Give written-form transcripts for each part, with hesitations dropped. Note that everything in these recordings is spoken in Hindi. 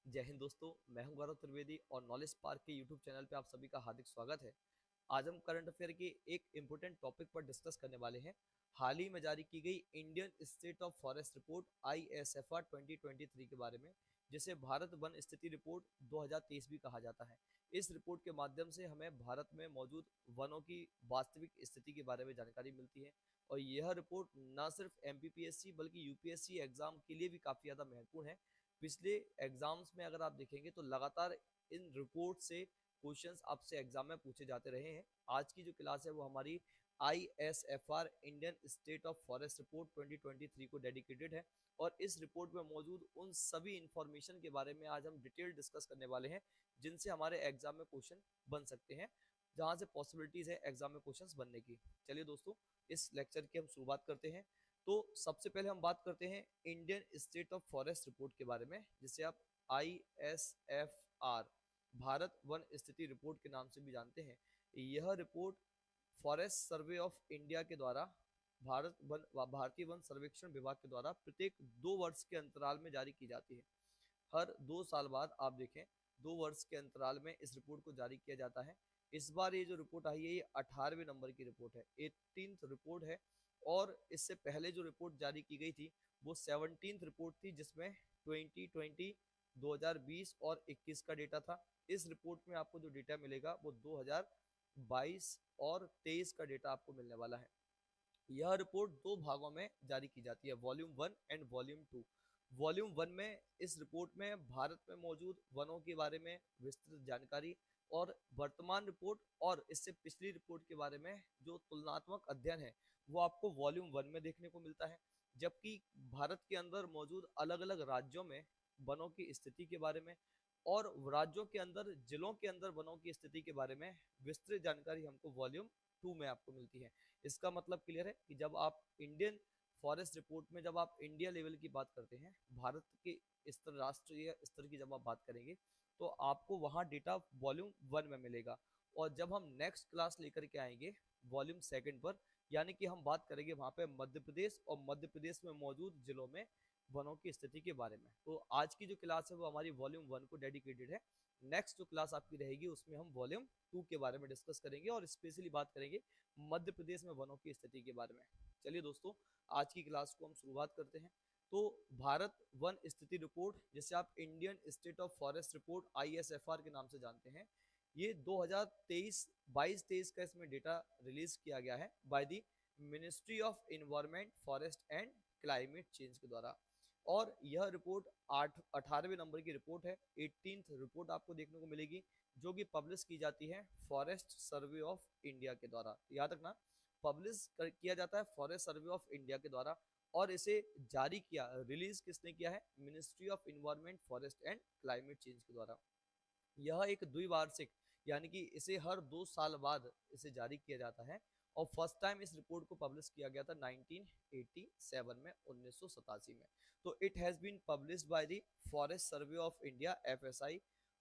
जय हिंद दोस्तों, मैं हूं गौरव त्रिवेदी और नॉलेज पार्क के यूट्यूब चैनल पे आप सभी का हार्दिक स्वागत है। आज हम करंट अफेयर के एक इम्पोर्टेंट टॉपिक पर डिस्कस करने वाले हैं। हाल ही में जारी की गई Indian state of forest report ISFR 2023 के बारे में, जिसे भारत वन स्थिति रिपोर्ट 2023 भी कहा जाता है। इस रिपोर्ट के माध्यम से हमें भारत में मौजूद वनों की वास्तविक स्थिति के बारे में जानकारी मिलती है और यह रिपोर्ट न सिर्फ MPPSC बल्कि UPSC एग्जाम के लिए भी काफ़ी ज़्यादा महत्वपूर्ण है। पिछले एग्जाम्स में अगर आप देखेंगे तो लगातार इन रिपोर्ट से क्वेश्चंस आपसे एग्जाम में पूछे जाते रहे हैं। आज की जो क्लास है वो हमारी ISFR Indian state of forest report 2023 को डेडिकेटेड है और इस रिपोर्ट में मौजूद उन सभी इंफॉर्मेशन के बारे में आज हम डिटेल डिस्कस करने वाले हैं जिनसे हमारे एग्जाम में क्वेश्चन बन सकते हैं, जहां से पॉसिबिलिटीज है एग्जाम में क्वेश्चंस बनने की। चलिए दोस्तों, इस लेक्चर की हम शुरुआत करते हैं। तो सबसे पहले हम बात करते हैं Indian state of forest report के बारे में, जिसे आप ISFR भारत वन स्थिति रिपोर्ट के नाम से भी जानते हैं। यह report forest survey of India के द्वारा भारतीय वन सर्वेक्षण विभाग के द्वारा प्रत्येक 2 वर्ष के अंतराल में जारी की जाती है। हर 2 साल बाद आप देखें 2 वर्ष के अंतराल में इस रिपोर्ट को जारी किया जाता है। इस बार ये जो रिपोर्ट आई है ये 18वें नंबर की रिपोर्ट है, 18th रिपोर्ट है। और इससे पहले जो रिपोर्ट जारी की गई थी वो 17th रिपोर्ट थी, जिसमें 2020 2020 और 21 का डेटा था। इस रिपोर्ट में आपको जो डेटा मिलेगा वो 2022 और 23 का डेटा आपको मिलने वाला है। यह रिपोर्ट 2 भागों में जारी की जाती है, वॉल्यूम 1 एंड वॉल्यूम 2। वॉल्यूम 1 में इस रिपोर्ट में भारत में मौजूद वनों के बारे में विस्तृत जानकारी और वर्तमान रिपोर्ट और इससे पिछली रिपोर्ट के बारे में जो तुलनात्मक अध्ययन है वो आपको वॉल्यूम 1 में देखने को मिलता है। जबकि भारत के अंदर मौजूद अलग अलग राज्यों में वनों की स्थिति के बारे में और राज्यों के अंदर जिलों के अंदर वनों की स्थिति के बारे में विस्तृत जानकारी हमको वॉल्यूम 2 में आपको मिलती है। इसका मतलब क्लियर है कि जब आप इंडियन फॉरेस्ट रिपोर्ट में जब आप इंडिया लेवल की बात करते हैं, भारत के स्तर राष्ट्रीय स्तर की जब आप बात करेंगे तो आपको वहाँ डेटा वॉल्यूम 1 में मिलेगा। और जब हम नेक्स्ट क्लास लेकर के आएंगे वॉल्यूम 2 पर, यानी कि हम बात करेंगे वहाँ पे मध्य प्रदेश और मध्य प्रदेश में मौजूद जिलों में वनों की स्थिति के बारे में। तो आज की जो क्लास है वो हमारी वॉल्यूम 1 को डेडिकेटेड है। नेक्स्ट जो क्लास आपकी रहेगी उसमें हम वॉल्यूम 2 के बारे में डिस्कस करेंगे और स्पेशली बात करेंगे मध्य प्रदेश में वनों की स्थिति के बारे में। चलिए दोस्तों, आज की क्लास को हम शुरुआत करते हैं। तो भारत वन स्थिति रिपोर्ट, जिसे आप Indian state of forest report ISFR के नाम से जानते हैं, ये 2023 22-23 का इसमें डेटा रिलीज किया गया है by the ministry of environment forest and climate change के द्वारा। और यह रिपोर्ट 18वें नंबर की रिपोर्ट है, 18th रिपोर्ट आपको देखने को मिलेगी, जो कि पब्लिश की जाती है फॉरेस्ट सर्वे ऑफ इंडिया के द्वारा। याद रखना, पब्लिश किया जाता है फॉरेस्ट सर्वे ऑफ इंडिया के द्वारा और इसे जारी किया रिलीज किसने किया है? Ministry of environment forest and climate change के द्वारा। यह एक द्विवार्षिक, यानी कि इसे हर 2 साल बाद इसे जारी किया जाता है और फर्स्ट टाइम इस रिपोर्ट को पब्लिश किया गया था 1987 में, 1987 में। तो it has been published by the forest survey of India FSI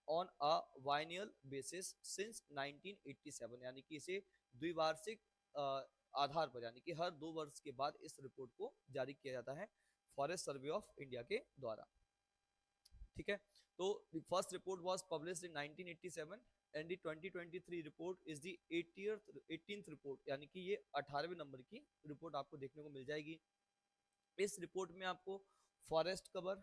on a biennial basis since 1987, यानी कि इसे द्विवार्षिक आधार पर, यानी कि हर 2 वर्ष के बाद इस रिपोर्ट को जारी किया जाता है फॉरेस्ट सर्वे ऑफ इंडिया के द्वारा। ठीक है, तो the first report was published in 1987 and the 2023 report is the 18th report, यानी कि ये 18वें नंबर की रिपोर्ट आपको देखने को मिल जाएगी। इस रिपोर्ट में आपको फॉरेस्ट कवर,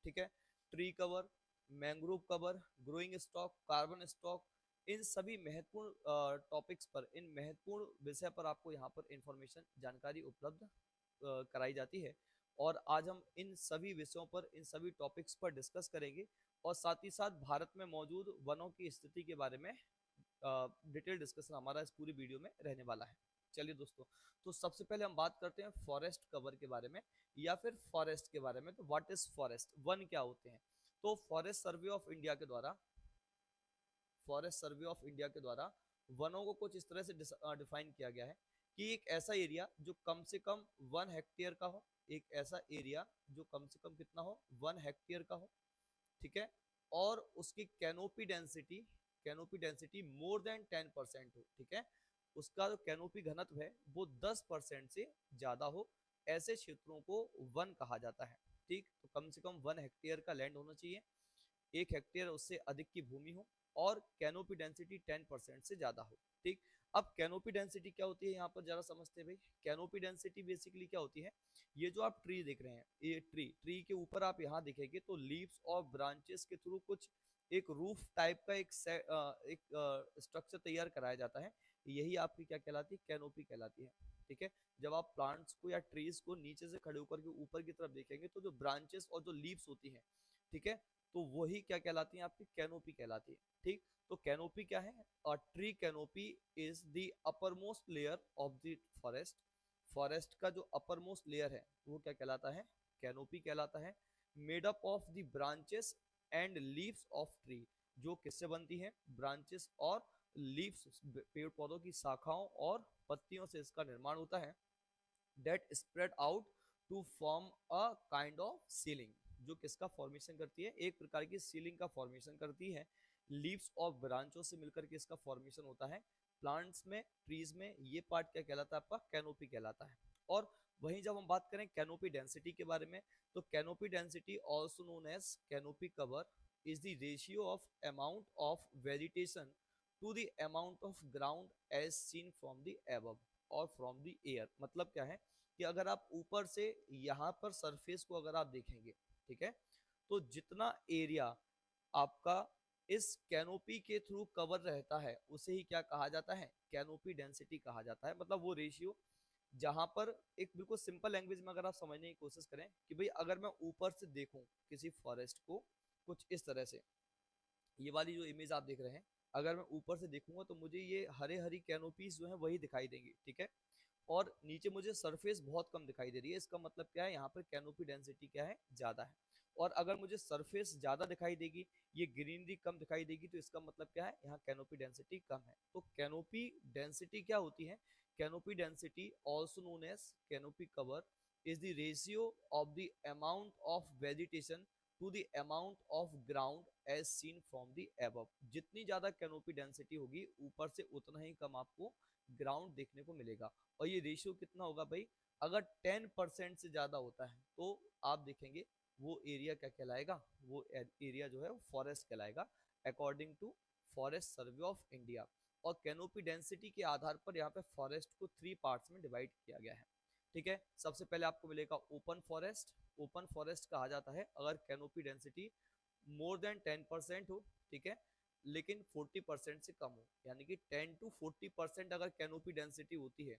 ठीक है, tree cover, mangrove cover, growing stock, carbon stock, इन सभी महत्वपूर्ण टॉपिक्स पर, इन महत्वपूर्ण विषय पर आपको यहाँ पर इंफॉर्मेशन जानकारी उपलब्ध कराई जाती है। और आज हम इन सभी विषयों पर, इन सभी टॉपिक्स पर डिस्कस करेंगे और साथ ही साथ भारत में मौजूद वनों की स्थिति के बारे में डिटेल डिस्कशन हमारा इस पूरी वीडियो में रहने वाला है। चलिए दोस्तों, तो सबसे पहले हम बात करते हैं फॉरेस्ट कवर के बारे में या फिर फॉरेस्ट के बारे में। तो व्हाट इज फॉरेस्ट, वन क्या होते हैं? तो फॉरेस्ट सर्वे ऑफ इंडिया के द्वारा, फॉरेस्ट सर्वे ऑफ इंडिया के द्वारा वनों को कुछ इस तरह से डिफाइन किया गया है कि एक ऐसा एरिया जो कम से कम 1 हेक्टेयर का हो, एक ऐसा एरिया जो कम से कम कितना हो, 1 हेक्टेयर का हो, ठीक है, और उसकी कैनोपी डेंसिटी मोर देन 10% हो, ठीक है, उसका जो कैनोपी घनत्व है वो 10% से ज्यादा हो, ऐसे क्षेत्रों को वन कहा जाता है। ठीक, तो कम से कम 1 हेक्टेयर का लैंड होना चाहिए। 1 हेक्टेयर उससे अधिक की भूमि हो और कैनोपी डेंसिटी 10% से ज्यादा हो। ठीक, अब कैनोपी डेंसिटी क्या होती है यहाँ पर जरा समझते हैं भाई। कैनोपी डेंसिटी बेसिकली क्या होती है, ये जो आप ट्री देख रहे हैं, ये ट्री के ऊपर आप यहाँ देखेंगे तो लीव्स और ब्रांचेस के थ्रू कुछ एक रूफ टाइप का एक स्ट्रक्चर तैयार कराया जाता है, यही आपकी क्या कहलाती है, कैनोपी कहलाती है। ठीक है, जब आप प्लांट्स को या ट्रीज को नीचे से खड़े होकर के ऊपर की तरफ देखेंगे तो जो ब्रांचेस और जो लीव्स होती हैं, ठीक है, तो वही क्या कहलाती है, आपकी कैनोपी कहलाती है। ठीक, तो कैनोपी क्या है, tree canopy is the upper most layer of the forest. Forest का जो अपर मोस्ट लेयर है वो क्या कहलाता है, कैनोपी कहलाता है। Made up of the branches and leaves of tree, जो किससे बनती है, ब्रांचेस और लीव्स, पेड़ पौधों की शाखाओं और पत्तियों से इसका निर्माण होता है। That spread out to form a kind of ceiling, जो किसका फॉर्मेशन करती है, एक प्रकार की सीलिंग का फॉर्मेशन करती है। लीव्स और ब्रांचों से मिलकर के इसका फॉर्मेशन होता है। प्लांट्स में, ट्रीज में ये पार्ट क्या कहलाता है, आपका कैनोपी कहलाता है। और वहीं जब हम बात करें कैनोपी डेंसिटी के बारे में, तो canopy density also known as canopy cover is the ratio of amount of vegetation to the amount of ground as seen from the above और फ्रॉम द एयर। मतलब क्या है कि अगर आप ऊपर से यहाँ पर सरफेस को अगर आप देखेंगे, ठीक है, तो जितना एरिया आपका इस कैनोपी के थ्रू कवर रहता है उसे ही क्या कहा जाता है, कैनोपी डेंसिटी कहा जाता है। मतलब वो रेशियो जहां पर, एक बिल्कुल सिंपल लैंग्वेज में अगर आप समझने की कोशिश करें कि भाई अगर मैं ऊपर से देखूं किसी फॉरेस्ट को कुछ इस तरह से, ये वाली जो इमेज आप देख रहे हैं, अगर मैं ऊपर से देखूंगा तो मुझे ये हरे हरी कैनोपीज जो है वही दिखाई देंगी। ठीक है, और नीचे मुझे सरफेस बहुत कम दिखाई दे रही है, इसका मतलब क्या है, यहाँ पर कैनोपी डेंसिटी क्या है, ज्यादा है। और अगर मुझे सरफेस ज्यादा दिखाई देगी, ये ग्रीनरी कम दिखाई देगी, तो इसका मतलब क्या है, यहाँ कैनोपी डेंसिटी कम है। तो कैनोपी डेंसिटी क्या होती है, canopy density also known as canopy cover is the ratio of the amount of vegetation to the amount of ground as seen from the above. जितनी ज्यादा कैनोपी डेंसिटी होगी ऊपर से उतना ही कम आपको ग्राउंड देखने को मिलेगा। और ये रेशियो कितना होगा भाई, अगर 10% से ज्यादा होता है तो आप देखेंगे वो एरिया क्या कहलाएगा, वो एरिया जो है वो फॉरेस्ट कहलाएगा, according to forest survey of India. और कैनोपी डेंसिटी के आधार पर यहाँ पे फॉरेस्ट को 3 पार्ट्स में डिवाइड किया गया है। ठीक है, सबसे पहले आपको मिलेगा ओपन फॉरेस्ट। ओपन फॉरेस्ट कहा जाता है अगर कैनोपी डेंसिटी मोर देन 10% हो, ठीक है, लेकिन 40% से कम हो, यानी कि 10 to 40% अगर कैनोपी डेंसिटी होती है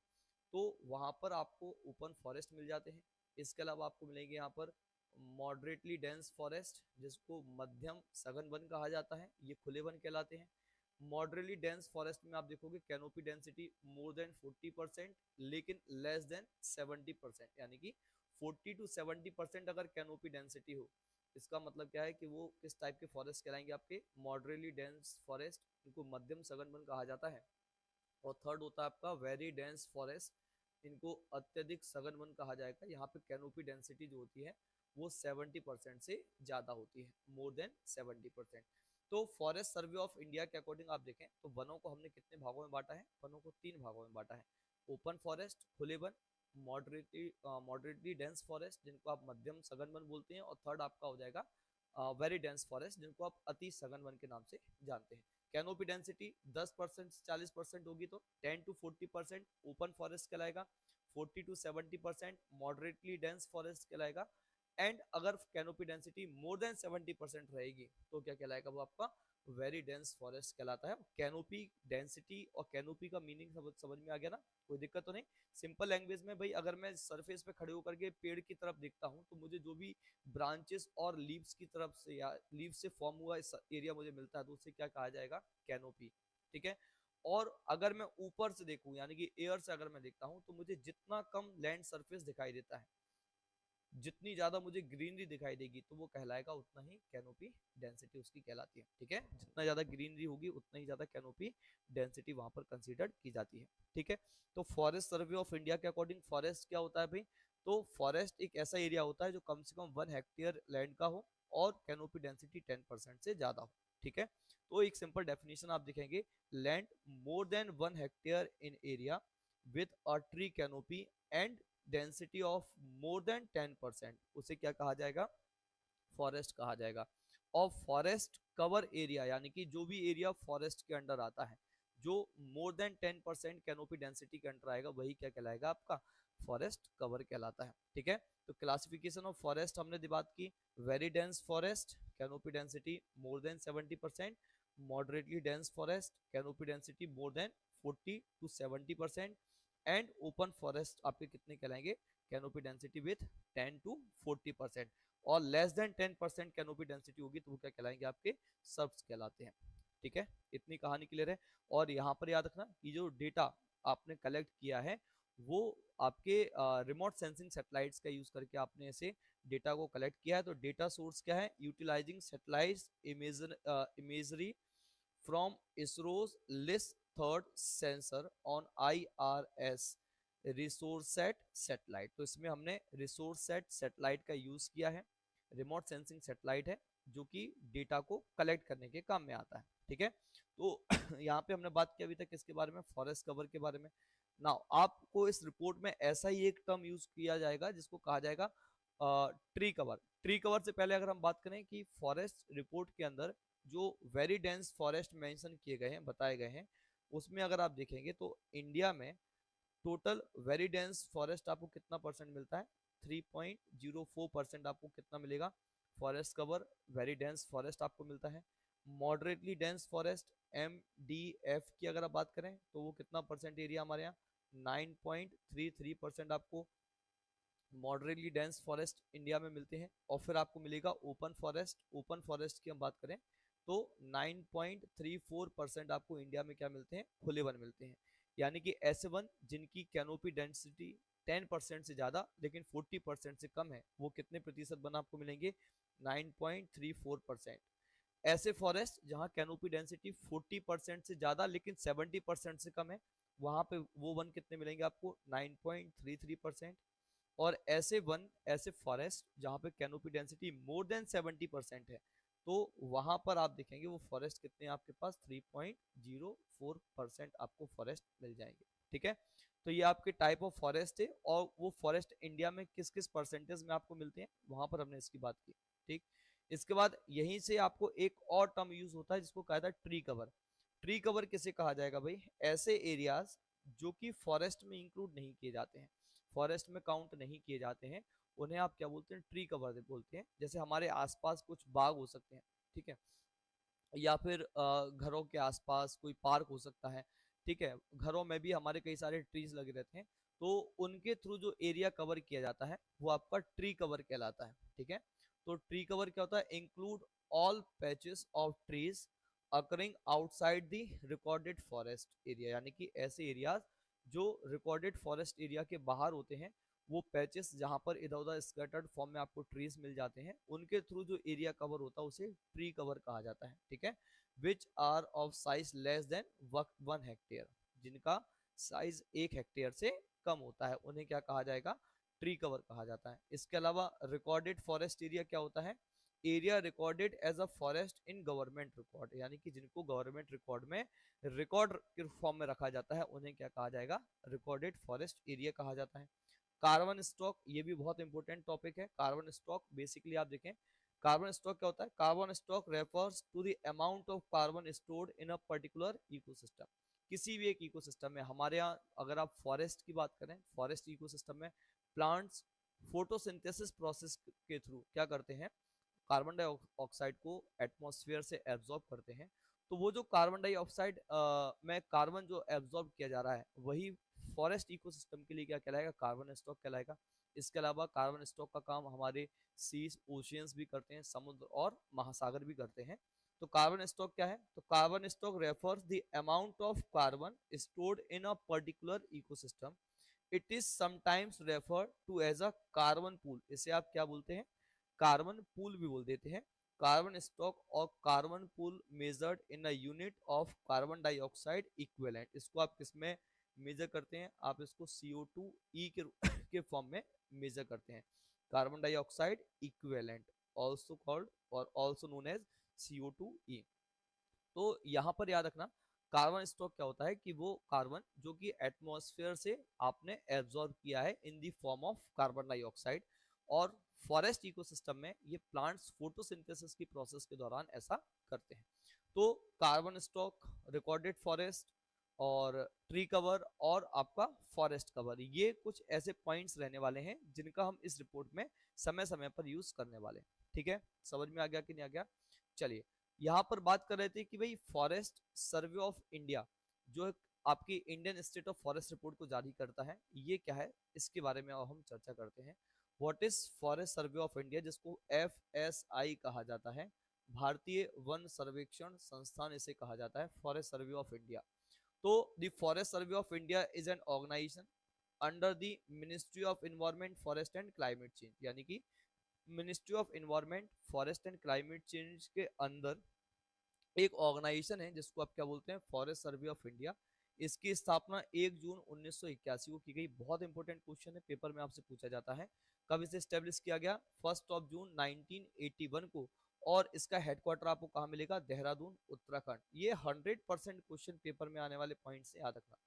तो वहां पर आपको ओपन फॉरेस्ट मिल जाते हैं। इसके अलावा आपको मिलेंगे यहाँ पर मॉडरेटली डेंस फॉरेस्ट, जिसको मध्यम सघन वन कहा जाता है, ये खुले वन कहलाते हैं। मॉडरेटली डेंस फॉरेस्ट में आप देखोगे कैनोपी डेंसिटी मोर देन 40% लेकिन लेस देन 70%, यानी कि 40 to 70% अगर कैनोपी डेंसिटी हो, इसका मतलब क्या है कि वो किस टाइप के फॉरेस्ट कहलाएंगे, आपके मॉडरेटली डेंस फॉरेस्ट, इनको मध्यम सघन वन कहा जाता है। और थर्ड होता है आपका वेरी डेंस फॉरेस्ट, इनको अत्यधिक सघन वन कहा जाएगा। यहाँ पे कैनोपी डेंसिटी जो होती है वो 70% से ज्यादा होती है, मोर देन 70%। तो फॉरेस्ट सर्वे ऑफ इंडिया के अकॉर्डिंग आप देखें तो वनों को हमने कितने भागों में बांटा है, वनों को 3 भागों में बांटा है। ओपन फॉरेस्ट खुले वन, मॉडरेटली डेंस फॉरेस्ट जिनको आप मध्यम सघन वन बोलते हैं, और थर्ड आपका हो जाएगा वेरी डेंस फॉरेस्ट जिनको आप अति सघन वन के नाम से जानते हैं। कैनोपी डेंसिटी 10% से 40% होगी तो 10 to 40% ओपन फॉरेस्ट कहलाएगा, 40 to 70% मॉडरेटली डेंस फॉरेस्ट कहलाएगा, एंड अगर कैनोपी डेंसिटी मोर देन 70% रहेगी तो क्या कहलाएगा, वो आपका वेरी डेंस फॉरेस्ट कहलाता है। कैनोपी डेंसिटी और कैनोपी का मीनिंग समझ में आ गया ना, कोई दिक्कत तो नहीं। सिंपल लैंग्वेज में भाई अगर मैं सरफेस पे खड़े होकर के पेड़ की तरफ देखता हूँ तो मुझे जो भी ब्रांचेस और लीव्स की तरफ से या लीव्स से फॉर्म हुआ एरिया मुझे मिलता है तो उसे क्या कहा जाएगा, कैनोपी। ठीक है, और अगर मैं ऊपर से देखूं यानी कि एयर से अगर मैं देखता हूं तो मुझे जितना कम लैंड सरफेस दिखाई देता है, जितनी ज्यादा मुझे ग्रीनरी दिखाई देगी तो वो कहलाएगा उतना ही कैनोपी डेंसिटी उसकी कहलाती है। ठीक है, जितना ज्यादा ग्रीनरी होगी उतना ही ज्यादा कैनोपी डेंसिटी वहां पर कंसीडर की जाती है। ठीक है, तो फॉरेस्ट सर्वे ऑफ इंडिया के अकॉर्डिंग फॉरेस्ट क्या होता है भाई, तो फॉरेस्ट एक ऐसा एरिया होता है जो कम से कम 1 हेक्टेयर लैंड का हो और कैनोपी डेंसिटी 10% से ज्यादा हो। ठीक है, तो एक सिंपल डेफिनेशन आप देखेंगे, land more than 1 hectare in area with a tree canopy and density of more than 10%, उसे क्या कहा जाएगा, फॉरेस्ट कहा जाएगा। ऑफ फॉरेस्ट कवर एरिया, यानी कि जो भी एरिया फॉरेस्ट के अंडर आता है, जो मोर देन 10% कैनोपी डेंसिटी के अंडर आएगा, वही क्या कहलाएगा, आपका फॉरेस्ट कवर कहलाता है। ठीक है, तो क्लासिफिकेशन ऑफ फॉरेस्ट हमने बात की। Very dense forest, canopy density more than 70%। Moderately dense forest, canopy density more than 40 to 70%। And open forest आपके कितने कहलाएंगे, कैनोपी डेंसिटी विथ 10 to 40%। और लेस देन 10% कैनोपी डेंसिटी होगी तो वो क्या कहलाएंगे, आपके सर्ब्स कहलाते हैं। ठीक है, इतनी कहानी क्लियर है। और यहाँ पर याद रखना कि जो डेटा आपने कलेक्ट किया है वो आपके रिमोट सेंसिंग सैटेलाइट्स का यूज करके आपने ऐसे डेटा को कलेक्ट किया है। तो डेटा सोर्स क्या है, utilising satellite imagery from ISRO's LIS third sensor on IRS Resourcesat satellite. तो इसमें हमने रिसोर्ससेट सैटेलाइट का यूज किया है। रिमोट सेंसिंग सैटेलाइट है जो कि डेटा को कलेक्ट करने के काम में आता है। ठीक है, तो यहाँ पे हमने बात की अभी तक किसके बारे में, फॉरेस्ट कवर के बारे में। नाउ आपको इस रिपोर्ट में ऐसा ही एक टर्म यूज किया जाएगा जिसको कहा जाएगा ट्री कवर। ट्री कवर से पहले अगर हम बात करें कि फॉरेस्ट रिपोर्ट के अंदर जो वेरी डेंस फॉरेस्ट मेंशन किए गए हैं, बताए गए हैं, उसमें अगर आप देखेंगे तो इंडिया में टोटल वेरी डेंस फॉरेस्ट आपको कितना परसेंट मिलता है, 3.04% आपको कितना मिलेगा, forest cover very dense forest आपको मिलता है। मॉडरेटली डेंस फॉरेस्ट MDF की अगर आप बात करें तो वो कितना परसेंट एरिया हमारे यहाँ, 9.33% आपको मॉडरेटली डेंस फॉरेस्ट इंडिया में मिलते हैं। और फिर आपको मिलेगा ओपन फॉरेस्ट। ओपन फॉरेस्ट की हम बात करें तो 9.34% आपको इंडिया में क्या मिलते हैं, खुले वन मिलते हैं। यानी कि ऐसे वन जिनकी कैनोपी डेंसिटी 10% से ज्यादा लेकिन 40% से कम है, वो कितने प्रतिशत वन आपको मिलेंगे, 9.34%। ऐसे फॉरेस्ट जहां कैनोपी डेंसिटी 40% से ज्यादा लेकिन 70% से कम है, वहां पे वो वन कितने मिलेंगे आपको, 9.33%। और ऐसे वन, ऐसे फॉरेस्ट जहां पे कैनोपी डेंसिटी मोर देन 70% है, तो वहां पर आप देखेंगे वो फॉरेस्ट कितने आपके पास, 3.04% आपको फॉरेस्ट मिल जाएंगे। ठीक है, तो ये आपके टाइप ऑफ फॉरेस्ट है और वो फॉरेस्ट इंडिया में किस किस परसेंटेज में आपको मिलते हैं, वहां पर हमने इसकी बात की। ठीक, इसके बाद यहीं से आपको एक और टर्म यूज होता है जिसको कहा था ट्री कवर। ट्री कवर किसे कहा जाएगा भाई, ऐसे एरियाज जो कि फॉरेस्ट में इंक्लूड नहीं किए जाते हैं, फॉरेस्ट में काउंट नहीं किए जाते हैं, उन्हें आप क्या बोलते हैं, ट्री कवर बोलते हैं। जैसे हमारे आसपास कुछ बाग हो सकते हैं, ठीक है, या फिर घरों के आसपास कोई पार्क हो सकता है। ठीक है, घरों में भी हमारे कई सारे ट्रीज लगे रहते हैं, तो उनके थ्रू जो एरिया कवर किया जाता है वो आपका ट्री कवर कहलाता है। ठीक है, तो ट्री कवर क्या होता है, include all patches of trees occurring outside the recorded forest area, यानी कि ऐसे एरियाज जो रिकॉर्डेड फॉरेस्ट एरिया के बाहर होते हैं, वो पैचेस जहां पर इधर उधर स्कैटर्ड फॉर्म में आपको ट्रीज मिल जाते हैं, उनके थ्रू जो एरिया कवर होता है उसे ट्री कवर कहा जाता है। ठीक है, which are of size less than 1 hectare, जिनका साइज 1 हेक्टेयर से कम होता है उन्हें क्या कहा जाएगा, ट्री कवर कहा जाता है। इसके अलावा रिकॉर्डेड फॉरेस्ट एरिया क्या होता है, area recorded as a forest in government record, यानी कि जिनको गवर्नमेंट रिकॉर्ड में रिकॉर्ड के फॉर्म में रखा जाता है उन्हें क्या कहा जाएगा, रिकॉर्डेड फॉरेस्ट एरिया कहा जाता है। कार्बन स्टॉक, ये भी बहुत इंपॉर्टेंट टॉपिक है। कार्बन स्टॉक बेसिकली आप देखें, कार्बन स्टॉक क्या होता है, carbon stock refers to the amount of carbon stored in a particular ecosystem. किसी भी एक इकोसिस्टम में, हमारे यहाँ अगर आप फॉरेस्ट की बात करें, फॉरेस्ट इकोसिस्टम में प्लांट्स फोटोसिंथेसिस प्रोसेस के थ्रू क्या करते हैं, कार्बन डाइऑक्साइड को एटमॉस्फेयर से एब्जॉर्ब करते हैं। तो वो जो कार्बन डाइऑक्साइड में कार्बन जो एब्जॉर्ब किया जा रहा है, वही फॉरेस्ट इकोसिस्टम के लिए क्या कहलाएगा, कार्बन स्टॉक कहलाएगा। इसके अलावा कार्बन स्टॉक का काम हमारे सीज ओशियंस भी करते हैं, समुद्र और महासागर भी करते हैं। तो कार्बन स्टॉक क्या है, तो carbon stock refers the amount of carbon stored in a particular ecosystem. It is sometimes referred to as a carbon pool, इसे आप क्या बोलते हैं, कार्बन पूल भी बोल देते हैं। कार्बन स्टॉक और carbon pool measured in a unit of carbon dioxide equivalent, इसको आप किसमें मेजर करते हैं, आप इसको CO2 के के फॉर्म में मेजर करते हैं, carbon dioxide equivalent, also called और ऑल्सो नोन एज CO2e। तो यहाँ पर याद रखना, कार्बन स्टॉक क्या होता है कि वो कार्बन जो कि एटमॉस्फेयर से आपने एब्जॉर्ब किया है in the form of carbon dioxide, और फॉरेस्ट इकोसिस्टम में ये प्लांट्स फोटोसिंथेसिस की प्रोसेस के दौरान ऐसा करते हैं। तो कार्बन स्टॉक, रिकॉर्डेड फॉरेस्ट और ट्री कवर और आपका फॉरेस्ट कवर, ये कुछ ऐसे पॉइंट्स रहने वाले हैं जिनका हम इस रिपोर्ट में समय समय पर यूज करने वाले हैं। ठीक है, समझ में आ गया कि नहीं आ गया? चलिए, यहाँ पर बात कर रहे थे कि भाई फॉरेस्ट सर्वे ऑफ इंडिया जो आपकी Indian state of forest report को जारी करता है, ये क्या है, इसके बारे में हम चर्चा करते हैं। What is forest survey of India, जिसको FSI कहा जाता है, भारतीय वन सर्वेक्षण संस्थान इसे कहा जाता है, फॉरेस्ट सर्वे ऑफ इंडिया। तो the forest survey of India is an organisation under the ministry of environment, forest and climate change, यानी कि ministry of environment, forest and climate change के अंदर एक ऑर्गेनाइजेशन है जिसको आप क्या बोलते हैं, फॉरेस्ट सर्वे ऑफ इंडिया। इसकी स्थापना 1 जून 1981 को की गई। बहुत इंपॉर्टेंट क्वेश्चन है, पेपर में आपसे पूछा जाता है। कब इसे स्टेब्लिश किया गया? 1 जून 1981 को। और इसका हेडक्वार्टर आपको कहाँ मिलेगा? देहरादून, उत्तराखंड। ये 100% क्वेश्चन पेपर में आने वाले पॉइंट से याद रखना।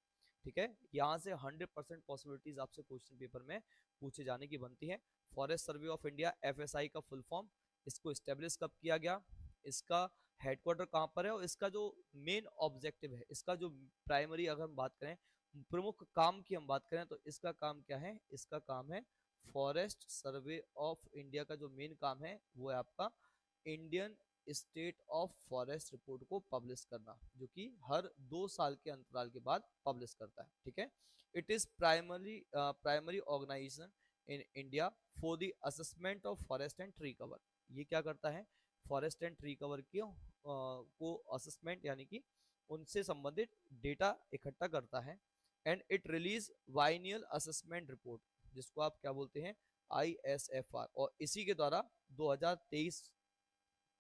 ठीक है, यहाँ से 100% पॉसिबिलिटीज आपसे क्वेश्चन पेपर में पूछे जाने की बनती है। Forest survey of India, FSI का फुल फॉर्म। इसको स्टेब्लिश कब किया गया? इसका हेडक्वार्टर कहाँ पर है? और इसका जो मेन ऑब्जेक्टिव है, इसका जो प्राइमरी, अगर हम बात करें प्रमुख काम की हम बात करें, तो इसका काम क्या है? इसका काम है फॉरेस्ट सर्वे ऑफ इंडिया का जो मेन काम है वो है आपका Indian state of forest report को पब्लिश करना, जो कि हर 2 साल के अंतराल के बाद पब्लिश करता है। ठीक है, it is primary organisation in India for the assessment of forest and tree cover. ये क्या करता है? फॉरेस्ट एंड ट्री कवर को असेसमेंट यानी कि उनसे संबंधित डेटा इकट्ठा करता है। And it release biennial assessment report, जिसको आप क्या बोलते हैं? ISFR। और इसी के द्वारा 2023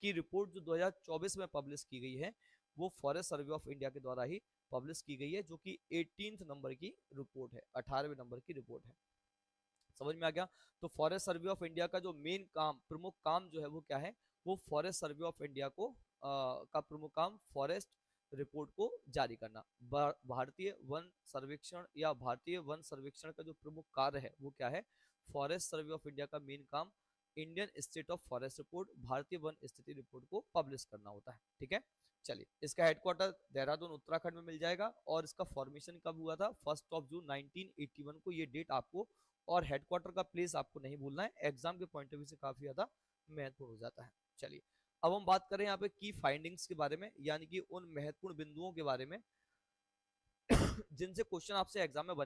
की रिपोर्ट जो 2024 में पब्लिश की गई है, वो फॉरेस्ट सर्वे ऑफ इंडिया के द्वारा ही पब्लिश की गई है, जो कि 18th नंबर की रिपोर्ट है, 18वें नंबर की रिपोर्ट है। समझ में आ गया? तो फॉरेस्ट सर्वे ऑफ इंडिया का जो मेन काम, प्रमुख काम जो है वो क्या है? वो फॉरेस्ट सर्वे ऑफ इंडिया को का प्रमुख काम फॉरेस्ट रिपोर्ट को जारी करना। भारतीय वन सर्वेक्षण या भारतीय वन सर्वेक्षण का जो प्रमुख कार्य है वो क्या है? फॉरेस्ट सर्वे ऑफ इंडिया का मेन काम Indian state of forest report, भारतीय वन स्थिति रिपोर्ट को पब्लिश करना होता है। ठीक है, चलिए, इसका हेडक्वार्टर देहरादून, उत्तराखंड में मिल जाएगा। और इसका फॉर्मेशन कब हुआ था? 1 जून 1981 को। ये डेट आपको, और हेडक्वार्टर का प्लेस आपको नहीं भूलना है, एग्जाम के पॉइंट ऑफ व्यू से काफी ज्यादा महत्वपूर्ण हो जाता है। चलिए, अब हम बात करें यहाँ पे की फाइंडिंग्स के बारे में, यानी कि उन महत्वपूर्ण बिंदुओं के बारे में जिनसे क्वेश्चन आपसे एग्जाम में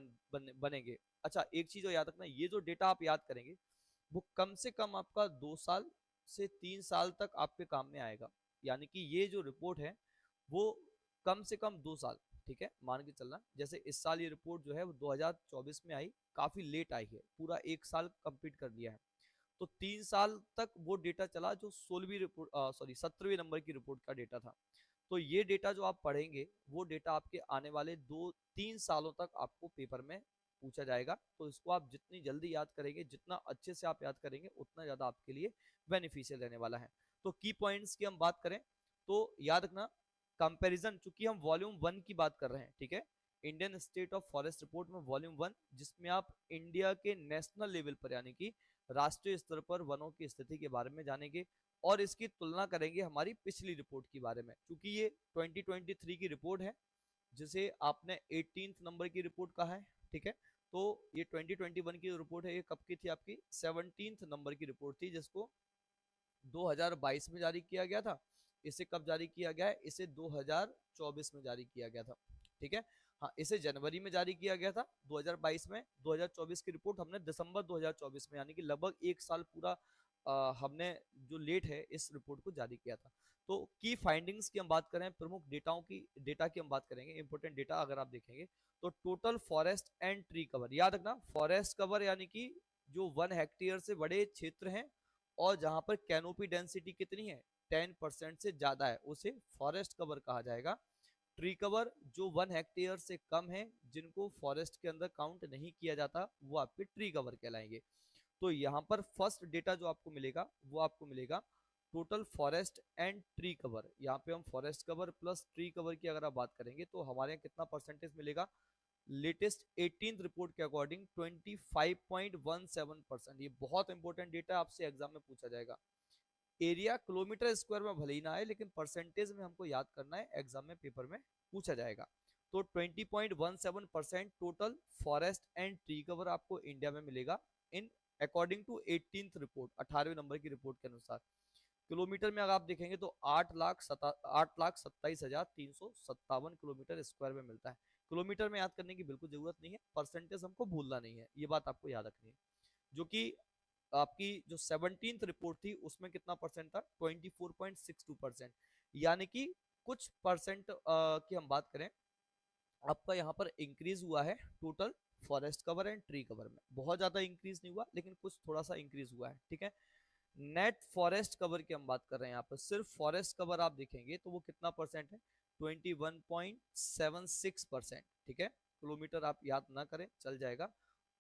बनेंगे। अच्छा, एक चीज और याद रखना, ये जो डेटा आप याद करेंगे वो कम से कम आपका 2 साल से 3 साल तक आपके काम में आएगा। यानी कि ये जो रिपोर्ट है वो कम से कम 2 साल, ठीक है, मान के चलना। जैसे इस साल ये रिपोर्ट जो है वो 2024 में आई, काफी लेट आई है, पूरा 1 साल कंप्लीट कर लिया है। तो 3 साल तक वो डेटा चला जो 16वीं रिपोर्ट, सॉरी 17वें नंबर की रिपोर्ट का डेटा था। तो ये डेटा जो आप पढ़ेंगे वो डेटा आपके आने वाले 2-3 सालों तक आपको पेपर में पूछा जाएगा। तो इसको आप जितनी जल्दी याद करेंगे, जितना अच्छे से आप याद करेंगे, उतना ज्यादा आपके लिए बेनिफिशियल रहने वाला है। तो की पॉइंट्स की हम बात करें तो याद रखना, कंपैरिजन, चूंकि हम वॉल्यूम 1 की बात कर रहे हैं, ठीक है, Indian state of forest report में वॉल्यूम 1, जिसमें आप इंडिया के नेशनल लेवल पर यानी कि राष्ट्रीय स्तर पर वनों की स्थिति के बारे में जानेंगे। और इसकी तुलना करेंगे हमारी पिछली रिपोर्ट के बारे में, क्योंकि ये 2023 की रिपोर्ट है, जिसे आपने 18th नंबर की रिपोर्ट कहा है। ठीक है, तो ये 2021 की रिपोर्ट है, ये कब की थी? आपकी 17th नंबर की रिपोर्ट थी, जिसको 2022 में जारी किया गया था। इसे कब जारी किया गया है? इसे 2024 में जारी किया गया था। ठीक है, हाँ, इसे जनवरी में जारी किया गया था 2022 में। 2024 की रिपोर्ट हमने दिसंबर 2024 में, यानी कि लगभग 1 साल पूरा हमने जो लेट है इस रिपोर्ट को जारी किया था। तो की फाइंडिंग्स की हम बात करें, प्रमुख डेटा की हम बात करेंगे, इंपोर्टेंट डेटा अगर आप देखेंगे तो total forest and tree cover, याद रखना फॉरेस्ट कवर यानी कि जो 1 हेक्टेयर से बड़े क्षेत्र हैं और जहां पर कैनोपी डेंसिटी कितनी है, 10% से ज्यादा है, उसे फॉरेस्ट कवर कहा जाएगा। ट्री कवर जो 1 हेक्टेयर से कम है, जिनको फॉरेस्ट के अंदर काउंट नहीं किया जाता, वो आपके ट्री कवर कहलाएंगे। तो यहाँ पर फर्स्ट डेटा जो आपको मिलेगा वो आपको मिलेगा total forest and tree cover. यहाँ पे हम forest cover plus tree cover की अगर आप बात करेंगे तो हमारे यहाँ कितना परसेंटेज मिलेगा? लेटेस्ट 18th रिपोर्ट के अकॉर्डिंग 25.17%। ये बहुत इंपॉर्टेंट डेटा आपसे एग्जाम में पूछा जाएगा। एरिया किलोमीटर स्क्वायर में भले ही ना आए, लेकिन परसेंटेज में हमको याद करना है, एग्जाम में पेपर में पूछा जाएगा। तो 20.17% total forest and tree cover आपको इंडिया में मिलेगा in according to 18th report, 18वें नंबर की रिपोर्ट के अनुसार। किलोमीटर में अगर आप देखेंगे तो 8,27,357 किलोमीटर स्क्वायर में मिलता है। किलोमीटर में याद करने की बिल्कुल जरूरत नहीं है, परसेंटेज हमको भूलना नहीं है, ये बात आपको याद रखनी है। जो कि आपकी जो 17th रिपोर्ट थी उसमें कितना परसेंट था, 24.62%। यानी कि कुछ परसेंट की हम बात करें, आपका यहाँ पर इंक्रीज हुआ है total forest cover and tree cover में। बहुत ज्यादा इंक्रीज नहीं हुआ, लेकिन कुछ थोड़ा सा इंक्रीज हुआ है, ठीक है। नेट फॉरेस्ट कवर की हम बात कर रहे हैं, यहाँ पर सिर्फ फॉरेस्ट कवर आप देखेंगे तो वो कितना परसेंट है, 21.76%, ठीक है। किलोमीटर आप याद ना करें, चल जाएगा।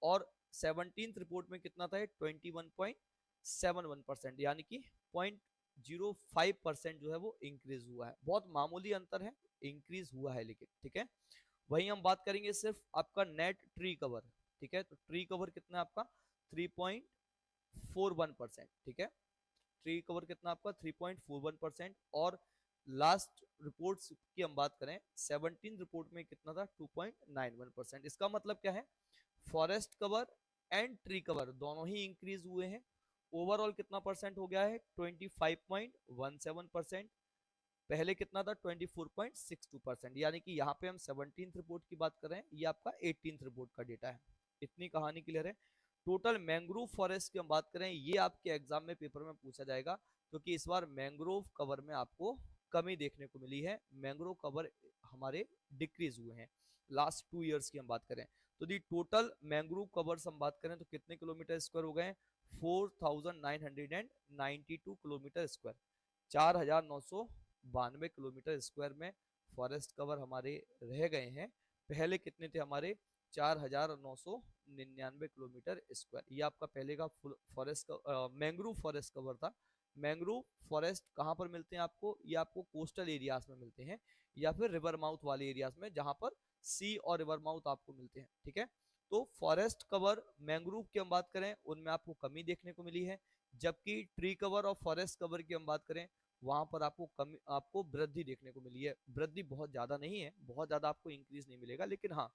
और 17th रिपोर्ट में कितना था, 21.71%, यानी कि 0.05% जो है वो इंक्रीज हुआ है। बहुत मामूली अंतर है, इंक्रीज हुआ है लेकिन, ठीक है। वहीं हम बात करेंगे सिर्फ आपका नेट ट्री कवर, ठीक है। तो ट्री कवर कितना है आपका, 3.41%, ठीक है। ट्री कवर कितना आपका 3.41%। और लास्ट रिपोर्ट्स की हम बात करें, 17 रिपोर्ट में कितना था, 2.91%। इसका मतलब क्या है, forest cover and tree cover दोनों ही इंक्रीज हुए हैं। ओवरऑल कितना परसेंट हो गया है, 25.17%। पहले कितना था, 24.62%। यानी कि यहाँ पे हम 17th रिपोर्ट की बात कर रहे हैं, ये आपका 18th रिपोर्ट का डेटा है। इतनी कहानी क्लियर है। टोटल मैंग्रोव फॉरेस्ट की हम बात करें, ये आपके एग्जाम में पेपर में पूछा जाएगा, क्योंकि इस बार मैंग्रोव कवर में आपको कमी देखने को मिली है। मैंग्रोव कवर हमारे डिक्रीज हुए हैं लास्ट 2 इयर्स की हम बात करें। तो दी टोटल मैंग्रोव कवर्स हम बात करें तो कितने किलोमीटर स्क्वायर हो गए, 4,992 किलोमीटर स्क्वायर, 4,992 किलोमीटर स्क्वायर में फॉरेस्ट कवर हमारे रह गए हैं। पहले कितने थे हमारे, 4,999 किलोमीटर स्क्वायर। ये आपका पहले का full forest mangrove forest cover था। मैंग्रोव फॉरेस्ट कहाँ पर मिलते हैं आपको, ये आपको कोस्टल एरियाज में मिलते हैं, या फिर रिवर माउथ वाले एरियाज में, जहां पर सी और रिवर माउथ आपको मिलते हैं, ठीक है। तो फॉरेस्ट कवर मैंग्रोव की हम बात करें, उनमें आपको कमी देखने को मिली है। जबकि ट्री कवर और फॉरेस्ट कवर की हम बात करें, वहां पर आपको कमी, आपको वृद्धि देखने को मिली है। वृद्धि बहुत ज्यादा नहीं है, बहुत ज्यादा आपको इंक्रीज नहीं मिलेगा, लेकिन हाँ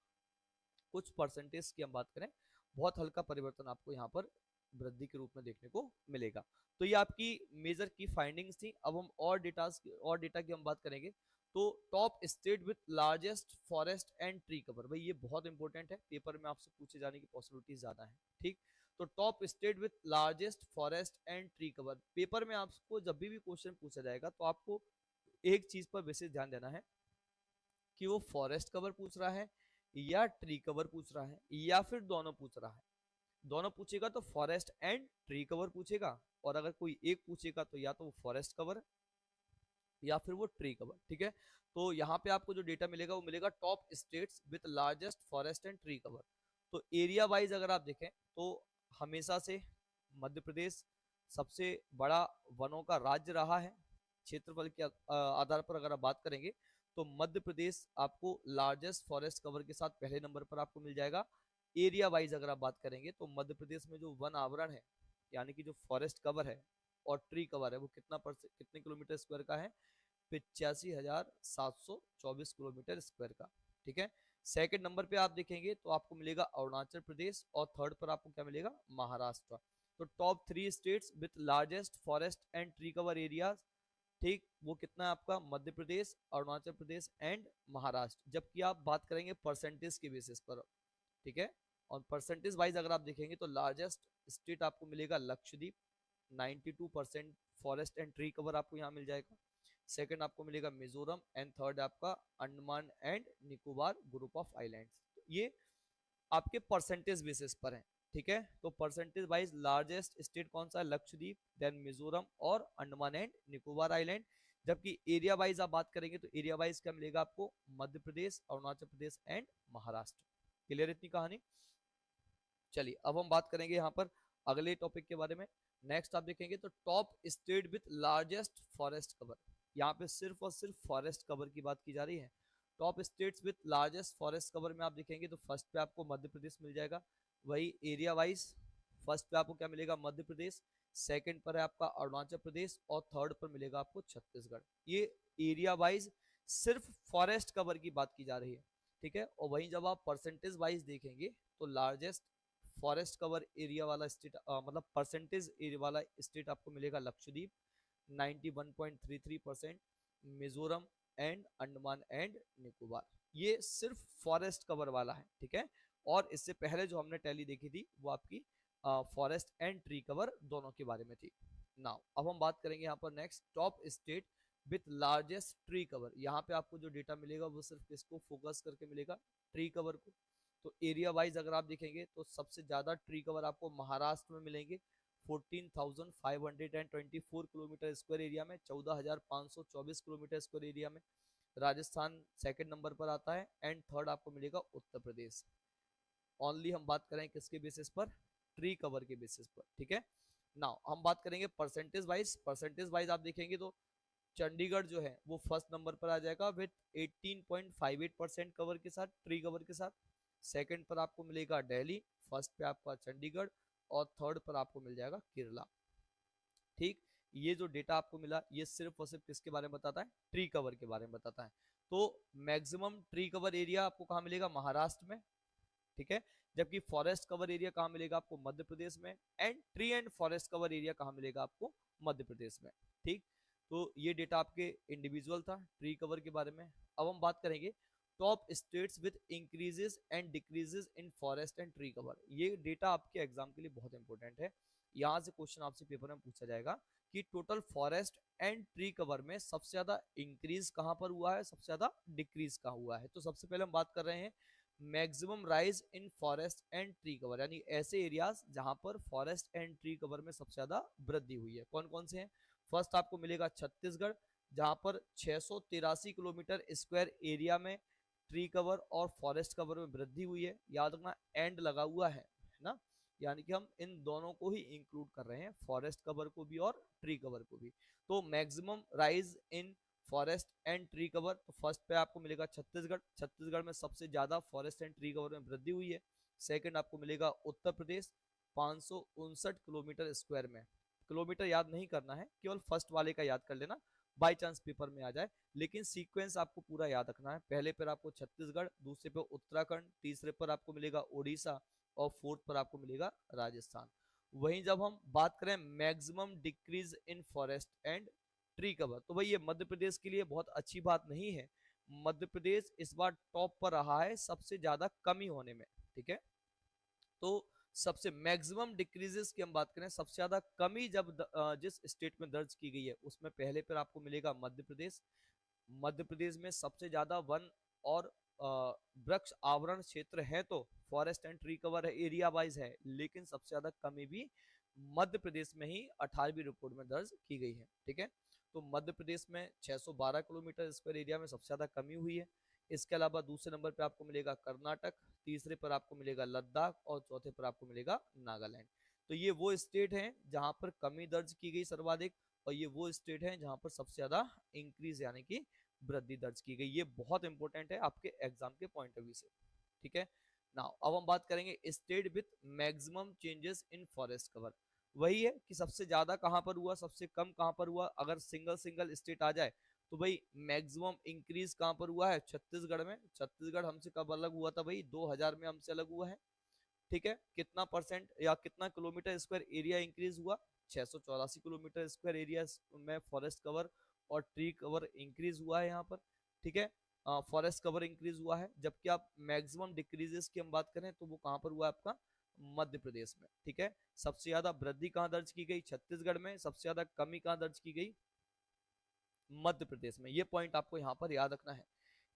कुछ परसेंटेज की हम बात करें, बहुत हल्का परिवर्तन आपको यहाँ पर वृद्धि के रूप में देखने को मिलेगा। तो ये आपकी मेजर की फाइंडिंग्स थी। अब हम और डेटा की हम बात करेंगे। तो top state with largest forest and tree cover, भाई ये बहुत इंपॉर्टेंट है, पेपर में आपसे पूछे जाने की पॉसिबिलिटी ज्यादा है, ठीक। तो top state with largest forest and tree cover, paper में आपको जब भी क्वेश्चन पूछा जाएगा तो आपको एक चीज पर विशेष ध्यान देना है, कि वो फॉरेस्ट कवर पूछ रहा है या ट्री कवर पूछ रहा है, या फिर दोनों पूछ रहा है। दोनों पूछेगा तो फॉरेस्ट एंड ट्री कवर पूछेगा, और अगर कोई एक पूछेगा तो या तो वो फॉरेस्ट कवर या फिर वो ट्री कवर, ठीक है। तो यहाँ पे आपको जो डेटा मिलेगा वो मिलेगा top states with largest forest and tree cover. तो एरिया वाइज अगर आप देखें तो हमेशा से मध्य प्रदेश सबसे बड़ा वनों का राज्य रहा है। क्षेत्रफल के आधार पर अगर आप बात करेंगे तो मध्य प्रदेश आपको लार्जेस्ट फॉरेस्ट कवर के साथ पहले नंबर पर आपको मिल जाएगा। एरिया वाइज अगर आप बात करेंगे तो मध्य प्रदेश में जो वन आवरण है, यानी कि जो फॉरेस्ट कवर है और ट्री कवर है, वो कितने किलोमीटर स्क्वायर का है, 85,724 किलोमीटर स्क्वायर का, ठीक है। सेकंड नंबर पे आप देखेंगे तो आपको मिलेगा अरुणाचल प्रदेश, और थर्ड पर आपको क्या मिलेगा, महाराष्ट्र। तो top 3 states with largest forest and tree cover areas, ठीक, वो कितना है आपका, मध्य प्रदेश, अरुणाचल प्रदेश एंड महाराष्ट्र। जबकि आप बात करेंगे परसेंटेज के बेसिस पर, ठीक है। और परसेंटेज वाइज अगर आप देखेंगे तो लार्जेस्ट स्टेट आपको मिलेगा Lakshadweep, 92% forest and tree cover आपको यहाँ मिल जाएगा। सेकंड आपको मिलेगा मिजोरम, एंड थर्ड आपका Andaman and Nicobar group of islands. तो ये आपके परसेंटेज बेसिस पर है, ठीक है। तो परसेंटेज वाइज लार्जेस्ट स्टेट कौन सा है, लक्षद्वीप, देन मिजोरम और अंडमान एंड निकोबार आइलैंड। जबकि एरिया वाइज आप बात करेंगे तो एरिया वाइज क्या मिलेगा आपको, मध्य प्रदेश, अरुणाचल प्रदेश एंड महाराष्ट्र। क्लियर इतनी कहानी। चलिए अब हम बात करेंगे यहाँ पर अगले टॉपिक के बारे में। नेक्स्ट आप देखेंगे तो top state with largest forest cover, यहाँ पे सिर्फ और सिर्फ फॉरेस्ट कवर की बात की जा रही है। Top states with largest forest cover में आप देखेंगे तो फर्स्ट पे आपको मध्य प्रदेश मिल जाएगा, वही एरिया वाइज फर्स्ट पे आपको क्या मिलेगा, मध्य प्रदेश, सेकंड पर है आपका अरुणाचल प्रदेश और थर्ड पर मिलेगा आपको छत्तीसगढ़। ये एरिया वाइज सिर्फ फॉरेस्ट कवर की बात की जा रही है, ठीक है। और वहीं जब आप परसेंटेज वाइज देखेंगे तो लार्जेस्ट फॉरेस्ट कवर एरिया वाला स्टेट मतलब परसेंटेज एरिया वाला स्टेट आपको मिलेगा लक्षद्वीप 91.33%, मिजोरम एंड अंडमान एंड निकोबार, ये सिर्फ फॉरेस्ट कवर वाला है, ठीक है। और इससे पहले जो हमने टैली देखी थी वो आपकी फॉरेस्ट एंड ट्री कवर दोनों के बारे में थी। नाउ अब हम बात करेंगे यहाँ पर next top state with largest tree cover. यहाँ पे आपको जो डेटा मिलेगा वो सिर्फ किसको फोकस करके मिलेगा, ट्री कवर को। तो एरिया वाइज अगर आप देखेंगे तो सबसे ज्यादा ट्री कवर आपको महाराष्ट्र में मिलेंगे 14,524 किलोमीटर स्क्वायर एरिया में, 14,524 किलोमीटर स्क्वायर एरिया में। राजस्थान सेकंड नंबर पर आता है एंड थर्ड आपको मिलेगा उत्तर प्रदेश। ओनली हम बात करें किसके बेसिस पर, ट्री कवर के बेसिस पर, ठीक है। नाउ हम बात करेंगे परसेंटेज वाइज। परसेंटेज वाइज आप देखेंगे तो चंडीगढ़ जो है वो फर्स्ट नंबर पर आ जाएगा विथ 18.58% कवर के साथ, ट्री कवर के साथ। सेकंड पर आपको मिलेगा दिल्ली, फर्स्ट पे आपका चंडीगढ़ और थर्ड पर आपको मिल जाएगा केरला, ठीक। ये जो डेटा आपको मिला ये सिर्फ और सिर्फ किसके बारे में बताता है, ट्री कवर के बारे में बताता है। तो मैक्सिमम ट्री कवर एरिया आपको कहाँ मिलेगा, महाराष्ट्र में, ठीक है। जबकि फॉरेस्ट कवर एरिया कहाँ मिलेगा आपको, मध्य प्रदेश में। And tree and forest cover area कहाँ मिलेगा आपको, मध्य प्रदेश में, ठीक। तो ये डेटा आपके इंडिविजुअल था ट्री कवर के बारे में। अब हम बात करेंगे top states with increases and decreases in forest and tree cover. ये डेटा आपके एग्जाम के लिए बहुत इंपॉर्टेंट है। यहाँ से क्वेश्चन आपसे पेपर में पूछा जाएगा कि total forest and tree cover में सबसे ज्यादा इंक्रीज कहाँ पर हुआ है, सबसे ज्यादा डिक्रीज कहाँ हुआ है। तो सबसे पहले हम बात कर रहे हैं maximum rise in forest and tree cover, यानी ऐसे एरियाज जहां पर फॉरेस्ट एंड ट्री कवर में सबसे ज्यादा वृद्धि हुई है। कौन कौन से हैं, फर्स्ट आपको मिलेगा छत्तीसगढ़, जहां पर 683 किलोमीटर स्क्वायर एरिया में ट्री कवर और फॉरेस्ट कवर में वृद्धि हुई है। याद रखना एंड लगा हुआ है ना, यानी कि हम इन दोनों को ही इंक्लूड कर रहे हैं, फॉरेस्ट कवर को भी और ट्री कवर को भी। तो maximum rise in forest and tree cover, तो फर्स्ट पे आपको मिलेगा छत्तीसगढ़, छत्तीसगढ़ में सबसे ज्यादा फॉरेस्ट एंड ट्री कवर में वृद्धि हुई है। सेकंड आपको मिलेगा उत्तर प्रदेश 559 किलोमीटर स्क्वायर में, किलोमीटर याद नहीं करना है, केवल फर्स्ट वाले का याद कर लेना, बाई चांस पेपर में आ जाए, लेकिन सीक्वेंस आपको पूरा याद रखना है। पहले पर आपको छत्तीसगढ़, दूसरे पर उत्तराखंड, तीसरे पर आपको मिलेगा उड़ीसा और फोर्थ पर आपको मिलेगा राजस्थान। वहीं जब हम बात करें maximum decrease in forest and tree cover, तो भाई ये मध्य प्रदेश के लिए बहुत अच्छी बात नहीं है। मध्य प्रदेश इस बार टॉप पर रहा है सबसे ज्यादा कमी होने में, ठीक है। तो सबसे मैक्सिमम डिक्रीजेस की हम बात करें, सबसे ज्यादा कमी जब जिस स्टेट में दर्ज की गई है उसमें पहले पर आपको मिलेगा मध्य प्रदेश। मध्य प्रदेश में सबसे ज्यादा वन और वृक्ष आवरण क्षेत्र है तो forest and tree cover area wise है, लेकिन सबसे ज्यादा कमी भी मध्य प्रदेश में ही 18वीं रिपोर्ट में दर्ज की गई है, ठीक है। तो मध्य प्रदेश में 612 किलोमीटर स्क्वायर एरिया में सबसे ज्यादा कमी हुई है। इसके अलावा दूसरे नंबर पे आपको मिलेगा कर्नाटक, तीसरे पर आपको मिलेगा लद्दाख और चौथे पर आपको मिलेगा नागालैंड। तो ये वो स्टेट हैं जहां पर कमी दर्ज की गई सर्वाधिक, और ये वो स्टेट हैं जहां पर सबसे ज्यादा इंक्रीज यानी कि वृद्धि दर्ज की गई। ये बहुत इंपॉर्टेंट है आपके एग्जाम के पॉइंट ऑफ व्यू से, ठीक है। नाउ अब हम बात करेंगे state with maximum changes in forest cover. वही है कि सबसे ज्यादा कहां पर हुआ, सबसे कम कहां पर हुआ। अगर सिंगल सिंगल स्टेट आ जाए तो भाई मैक्सिमम इंक्रीज कहां पर हुआ है, छत्तीसगढ़ में। छत्तीसगढ़ हमसे कब अलग हुआ था भाई, 2000 में हमसे अलग हुआ है, ठीक है। कितना परसेंट या कितना किलोमीटर स्क्वायर एरिया इंक्रीज हुआ, 684 किलोमीटर स्क्वायर एरिया में फॉरेस्ट कवर और ट्री कवर इंक्रीज हुआ है यहाँ पर, ठीक है। फॉरेस्ट कवर इंक्रीज हुआ है। जबकि आप मैक्सिमम डिक्रीजेस की हम बात करें तो वो कहां पर हुआ है आपका, मध्य प्रदेश में, ठीक है। सबसे ज्यादा वृद्धि कहां दर्ज की गई, छत्तीसगढ़ में। सबसे ज्यादा कमी कहां दर्ज की गई, मध्य प्रदेश में। ये पॉइंट आपको यहाँ पर याद रखना है।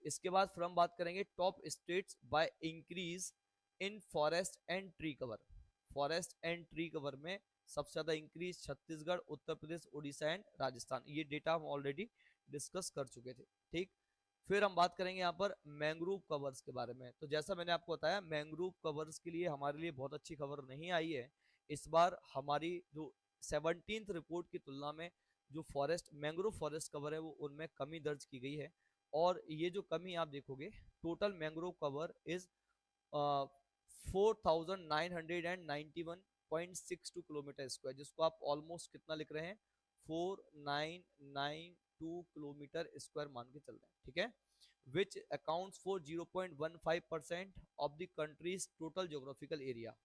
इसके बाद फिर हम बात करेंगे top states by increase in forest and tree cover. Forest and tree cover में सबसे ज्यादा इंक्रीज छत्तीसगढ़, उत्तर प्रदेश, उड़ीसा एंड राजस्थान। ये डेटा हम ऑलरेडी डिस्कस कर चुके थे, ठीक। फिर हम बात करेंगे यहाँ पर मैंग्रोव कवर्स के बारे में। तो जैसा मैंने आपको बताया, मैंग्रोव कवर्स के लिए हमारे लिए बहुत अच्छी खबर नहीं आई है इस बार। हमारी जो 17th रिपोर्ट की तुलना में जो फॉरेस्ट मैंग्रोव फॉरेस्ट कवर है वो उनमें कमी दर्ज की गई है। और ये जो कमी आप देखोगे, total mangrove cover is 4991.62 kilometre square, जिसको आप ऑलमोस्ट कितना लिख रहे हैं, 4992 किलोमीटर स्क्वायर मान के चल रहे हैं, ठीक है, which accounts for 0.15% of the countries total geographical area.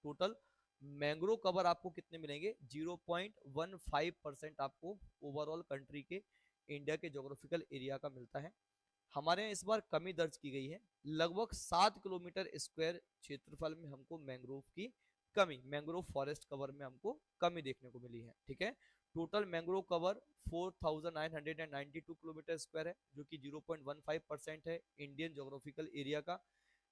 Total mangrove cover आपको कितने मिलेंगे, 0.15% आपको ओवरऑल कंट्री के, इंडिया के ज्योग्राफिकल एरिया का मिलता है। हमारे यहाँ इस बार कमी दर्ज की गई है, लगभग 7 किलोमीटर स्क्वायर क्षेत्रफल में हमको मैंग्रोव की कमी, मैंग्रोव फॉरेस्ट कवर में हमको कमी देखने को मिली है, ठीक है। Total mangrove cover 4992 kilometre square है, जो कि 0.15% है इंडियन ज्योग्राफिकल एरिया का।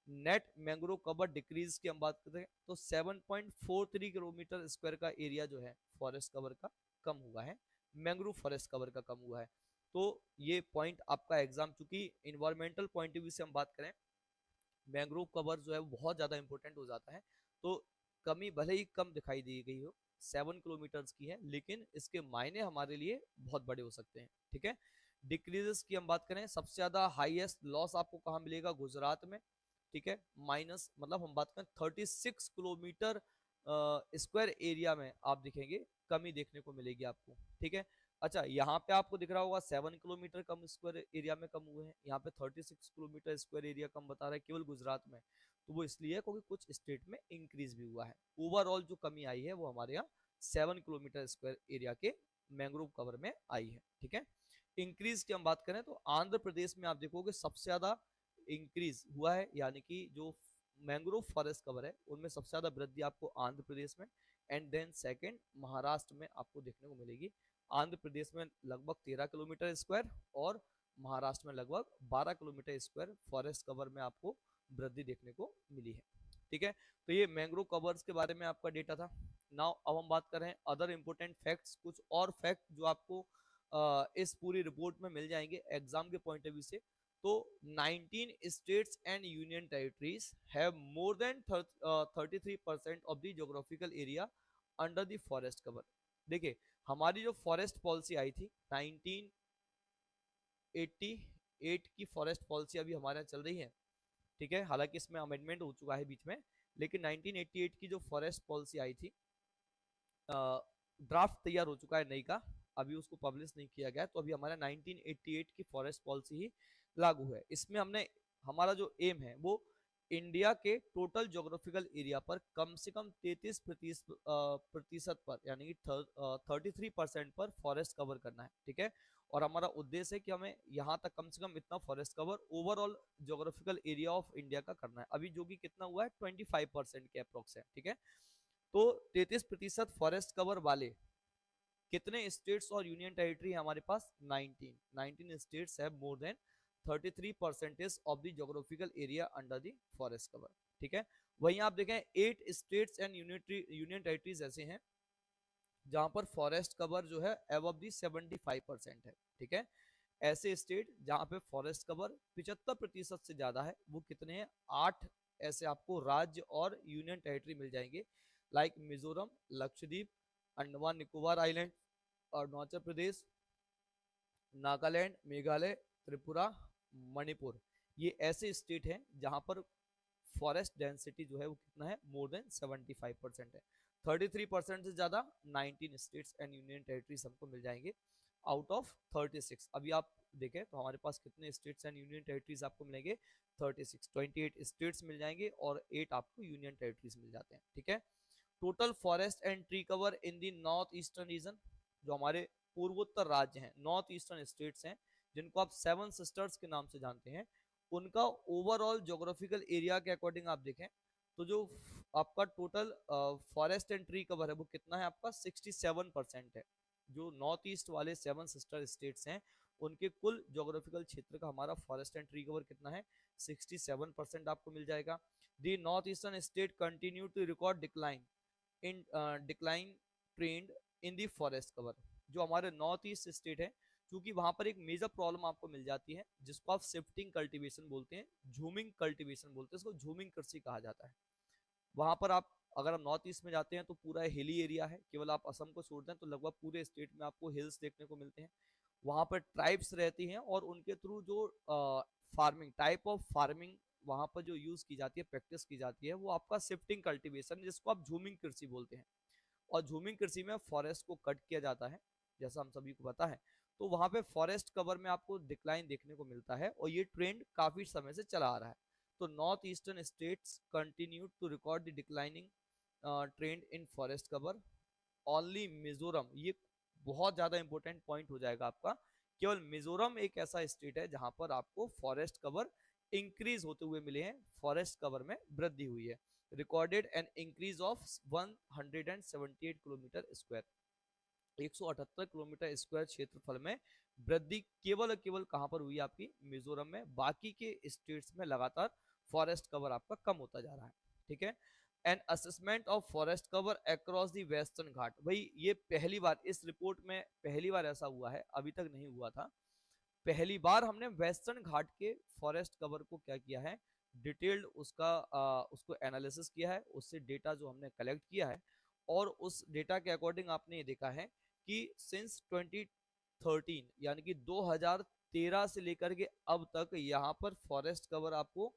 नेट मैंग्रोव कवर डिक्रीज की हम बात करते हैं तो 7.43 किलोमीटर स्क्वायर का एरिया जो है फॉरेस्ट कवर का कम हुआ है, मैंग्रोव फॉरेस्ट कवर का कम हुआ है। तो ये पॉइंट आपका एग्जाम, चूंकि इन्वायरमेंटल पॉइंट ऑफ व्यू से हम बात करें, मैंग्रोव कवर जो है वो बहुत ज्यादा इंपॉर्टेंट हो जाता है। तो कमी भले ही कम दिखाई दी गई हो, 7 किलोमीटर की है, लेकिन इसके मायने हमारे लिए बहुत बड़े हो सकते हैं, ठीक है। डिक्रीजेस की हम बात करें, सबसे ज्यादा हाईएस्ट लॉस आपको कहाँ मिलेगा, गुजरात में, ठीक है, माइनस मतलब हम बात करें 36 किलोमीटर स्क्वायर एरिया में आप देखेंगे कमी देखने को मिलेगी आपको, ठीक है। अच्छा, यहाँ पे आपको दिख रहा होगा 7 किलोमीटर कम स्क्वायर एरिया में कम हुए हैं, यहाँ पे 36 किलोमीटर स्क्वायर एरिया कम बता रहा है केवल गुजरात में। तो वो इसलिए क्योंकि कुछ स्टेट में इंक्रीज भी हुआ है। ओवरऑल जो कमी आई है वो हमारे यहाँ 7 किलोमीटर स्क्वायर एरिया के मैंग्रोव कवर में आई है, ठीक है। इंक्रीज की हम बात करें तो आंध्र प्रदेश में आप देखोगे सबसे ज्यादा इंक्रीज हुआ है, यानी कि जो मैंग्रोव फॉरेस्ट कवर है उनमें सबसे ज्यादा वृद्धि आपको आंध्र प्रदेश में, एंड देन सेकंड महाराष्ट्र में आपको देखने को मिलेगी। आंध्र प्रदेश में लगभग 13 किलोमीटर स्क्वायर और महाराष्ट्र में लगभग 12 किलोमीटर स्क्वायर फॉरेस्ट कवर में आपको वृद्धि देखने को मिली है, ठीक है। तो ये मैंग्रोव कवर्स के बारे में आपका डेटा था। नाउ अब हम बात कर रहे हैं अदर इंपोर्टेंट फैक्ट्स, कुछ और फैक्ट जो आपको इस पूरी रिपोर्ट में मिल जाएंगे एग्जाम के पॉइंट ऑफ व्यू से। तो 19 states and union territories have more than 33% of the geographical area under the forest cover। देखिए, हमारी जो फॉरेस्ट पॉलिसी आई थी 1988 की फॉरेस्ट पॉलिसी अभी हमारे यहाँ चल रही है, ठीक है, हालांकि इसमें अमेंडमेंट हो चुका है बीच में, लेकिन 1988 की जो फॉरेस्ट पॉलिसी आई थी, ड्राफ्ट तैयार हो चुका है नई का, अभी उसको पब्लिश नहीं किया गया, तो अभी हमारा 1988 की फॉरेस्ट पॉलिसी ही लागू है। इसमें हमने, हमारा जो एम है वो इंडिया के टोटल ज्योग्राफिकल एरिया पर कम से कम 33% पर, यानी कि 33% पर फॉरेस्ट कवर करना है, ठीक है। और हमारा उद्देश्य है कि हमें यहाँ तक कम से कम इतना forest cover overall geographical area of India का करना है, अभी जो कि कितना हुआ है 25% के अप्रोक्स है, ठीक है। तो 33% फॉरेस्ट कवर वाले कितने स्टेट्स और यूनियन टेरिटरी है हमारे पास, 19 states have more than 33% of the geographical area under the forest cover, ठीक है। वहीं आप देखें 8 स्टेट्स एंड यूनियन टेरिटरीज ऐसे हैं जहां पर फॉरेस्ट कवर जो है अबव दी 75% है, ठीक है। ऐसे स्टेट जहां पे फॉरेस्ट कवर 75% से ज्यादा है वो कितने हैं, 8 ऐसे आपको राज्य और यूनियन टेरिटरी मिल जाएंगे, लाइक मिजोरम, लक्षद्वीप, अंडमान निकोबार आइलैंड, अरुणाचल प्रदेश, नागालैंड, मेघालय, त्रिपुरा, मणिपुर। ये ऐसे स्टेट हैं जहां पर फॉरेस्ट डेंसिटी जो है वो कितना है, मोर देन 75% है। 33% से ज्यादा 19 स्टेट्स एंड यूनियन टेरिटरीज हमको मिल जाएंगे आउट ऑफ 36। अभी आप देखें तो हमारे पास कितने स्टेट्स एंड यूनियन टेरिटरीज आपको मिलेंगे, 36, 28 स्टेट्स मिल जाएंगे और 8 आपको यूनियन टेरिटरीज मिल जाते हैं, ठीक है। Total forest and tree cover in the north eastern region, जो हमारे पूर्वोत्तर राज्य हैं, नॉर्थ ईस्टर्न स्टेट्स हैं, जिनको आप सेवन सिस्टर्स के नाम से जानते हैं, उनका ओवरऑल ज्योग्राफिकल एरिया के अकॉर्डिंग आप देखें तो जो आपका total forest and tree cover है वो कितना है आपका, 67% है। जो नॉर्थ ईस्ट वाले सेवन सिस्टर स्टेट्स हैं उनके कुल ज्योग्राफिकल क्षेत्र का हमारा फॉरेस्ट एंड ट्री कवर कितना है, 67% आपको मिल जाएगा। The north eastern state continue to record decline in decline trend in the forest cover. जो हमारे नॉर्थ ईस्ट स्टेट है, क्योंकि वहां पर एक मेजर प्रॉब्लम आपको मिल जाती है जिसको आप शिफ्टिंग कल्टीवेशन बोलते हैं, झूमिंग कल्टीवेशन बोलते हैं, इसको झूमिंग कृषि कहा जाता है। वहां पर आप, अगर आप नॉर्थ ईस्ट में जाते हैं तो पूरा हिली एरिया है, केवल आप असम को छोड़ दें तो लगभग पूरे स्टेट में आपको हिल्स देखने को मिलते हैं। वहां पर ट्राइब्स रहती हैं और उनके थ्रू जो फार्मिंग टाइप ऑफ फार्मिंग वहां पर जो यूज की जाती है, प्रैक्टिस की जाती है, वो आपका शिफ्टिंग कल्टीवेशन, जिसको आप झूमिंग कृषि बोलते हैं। और झूमिंग कृषि में फॉरेस्ट को कट किया जाता है, जैसा हम सभी को पता है। तो वहां पे फॉरेस्ट कवर में आपको डिक्लाइन देखने को मिलता है, और ये ट्रेंड काफी समय से चला आ रहा है। तो north eastern states continue to record the declining trend in forest cover. Only Mizoram, ये बहुत ज्यादा इंपॉर्टेंट पॉइंट हो जाएगा आपका, केवल मिजोरम एक ऐसा स्टेट है जहां पर आपको फॉरेस्ट कवर इंक्रीज होते हुए मिले हैं, फॉरेस्ट कवर में वृद्धि हुई है। Recorded an increase of 178 kilometre square, 178 kilometre square क्षेत्रफल में वृद्धि केवल और केवल कहां पर हुई, आपकी मिजोरम में। बाकी के स्टेट्स में लगातार फॉरेस्ट कवर आपका कम होता जा रहा है। ठीक है। An assessment of forest cover across the western Ghat, भाई ये पहली बार इस रिपोर्ट में पहली बार ऐसा हुआ है, अभी तक नहीं हुआ था। पहली बार हमने वेस्टर्न घाट के फॉरेस्ट कवर को क्या किया है, डिटेल्ड उसको एनालिसिस किया है, उससे डेटा जो हमने कलेक्ट किया है, और उस डेटा के अकॉर्डिंग आपने ये देखा है कि सिंस 2013 यानी कि 2013 से लेकर के अब तक यहाँ पर फॉरेस्ट कवर आपको